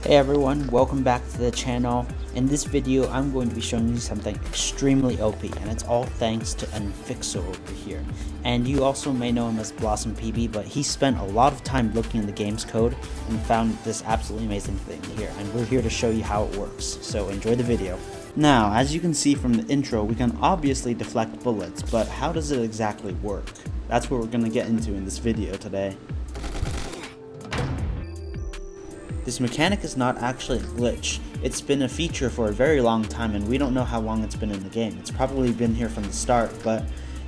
Hey everyone, welcome back to the channel. In this video, I'm going to be showing you something extremely OP, and it's all thanks to Enphixo over here. And you also may know him as Blossom PB, but he spent a lot of time looking in the game's code and found this absolutely amazing thing here, and we're here to show you how it works, so enjoy the video. Now, as you can see from the intro, we can obviously deflect bullets, but how does it exactly work? That's what we're going to get into in this video today. This mechanic is not actually a glitch. It's been a feature for a very long time and we don't know how long it's been in the game. It's probably been here from the start, but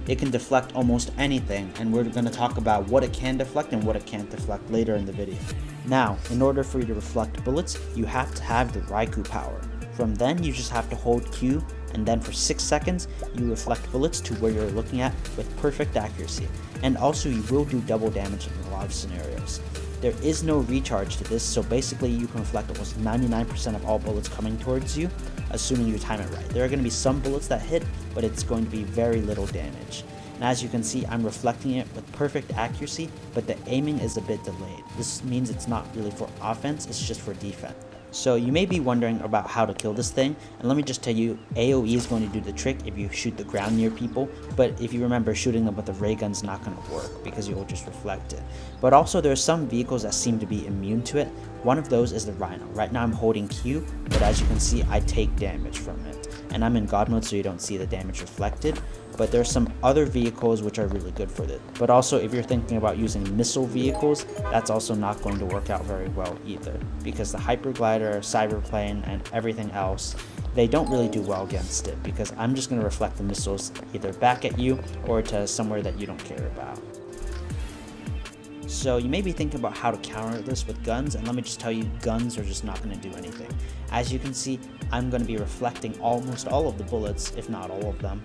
it can deflect almost anything, and we're going to talk about what it can deflect and what it can't deflect later in the video. Now, in order for you to reflect bullets, you have to have the Raichu power. From then, you just have to hold Q, and then for 6 seconds, you reflect bullets to where you're looking at with perfect accuracy. And also, you will do double damage in a lot of scenarios. There is no recharge to this, so basically you can reflect almost 99% of all bullets coming towards you, assuming you time it right. There are going to be some bullets that hit, but it's going to be very little damage. And as you can see, I'm reflecting it with perfect accuracy, but the aiming is a bit delayed. This means it's not really for offense, it's just for defense. So you may be wondering about how to kill this thing, and let me just tell you, AoE is going to do the trick if you shoot the ground near people, but if you remember, shooting them with a ray gun is not going to work because you will just reflect it. But also there are some vehicles that seem to be immune to it. One of those is the Rhino. Right now I'm holding Q, but as you can see, I take damage from it. And I'm in God mode, so you don't see the damage reflected, but there are some other vehicles which are really good for it. But also, if you're thinking about using missile vehicles, that's also not going to work out very well either, because the Hyperglider, Cyberplane, and everything else, they don't really do well against it, because I'm just going to reflect the missiles either back at you or to somewhere that you don't care about. So you may be thinking about how to counter this with guns, and let me just tell you, guns are just not going to do anything. As you can see, I'm going to be reflecting almost all of the bullets, if not all of them,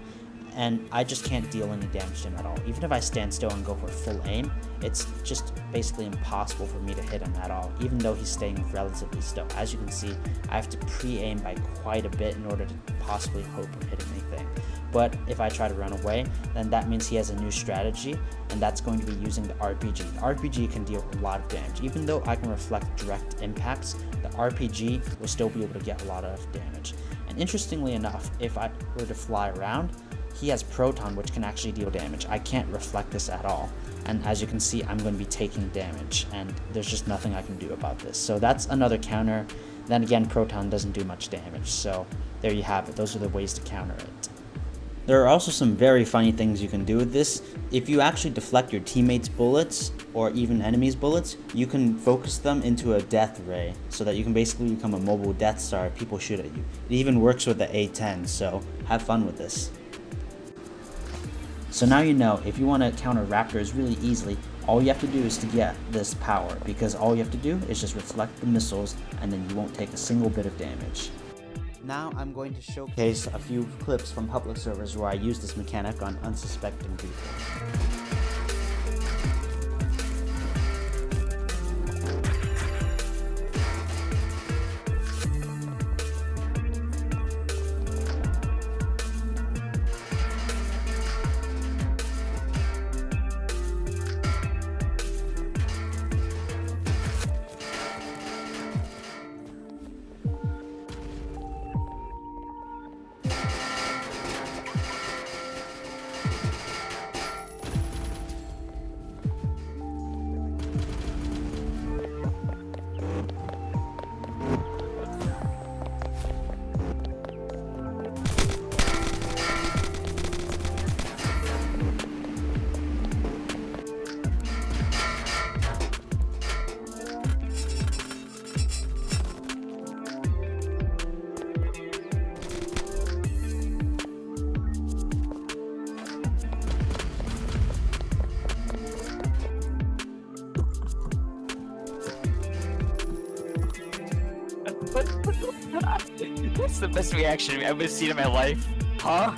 and I just can't deal any damage to him at all. Even if I stand still and go for full aim, it's just basically impossible for me to hit him at all, even though he's staying relatively still. As you can see, I have to pre-aim by quite a bit in order to possibly hope of hitting anything. But if I try to run away, then that means he has a new strategy, and that's going to be using the RPG. The RPG can deal a lot of damage. Even though I can reflect direct impacts, the RPG will still be able to get a lot of damage. And interestingly enough, if I were to fly around, he has Proton, which can actually deal damage. I can't reflect this at all. And as you can see, I'm going to be taking damage, and there's just nothing I can do about this. So that's another counter. Then again, Proton doesn't do much damage. So there you have it. Those are the ways to counter it. There are also some very funny things you can do with this. If you actually deflect your teammates' bullets, or even enemies' bullets, you can focus them into a death ray, so that you can basically become a mobile Death Star if people shoot at you. It even works with the A10, so have fun with this. So now you know, if you want to counter raptors really easily, all you have to do is to get this power, because all you have to do is just reflect the missiles, and then you won't take a single bit of damage. Now I'm going to showcase a few clips from public servers where I use this mechanic on unsuspecting people. That's the best reaction I've ever seen in my life. Huh?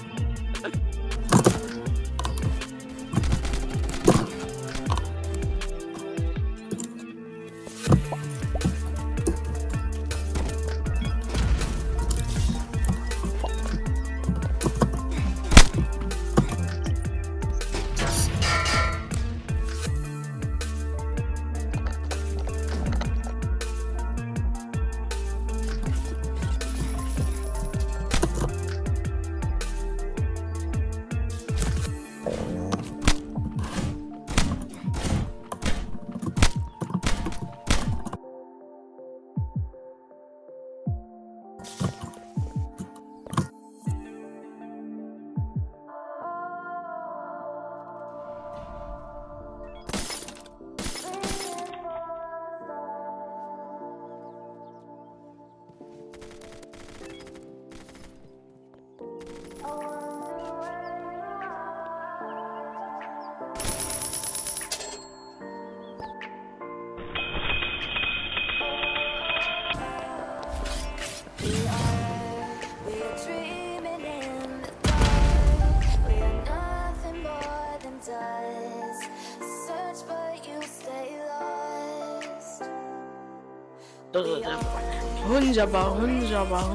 혼자봐.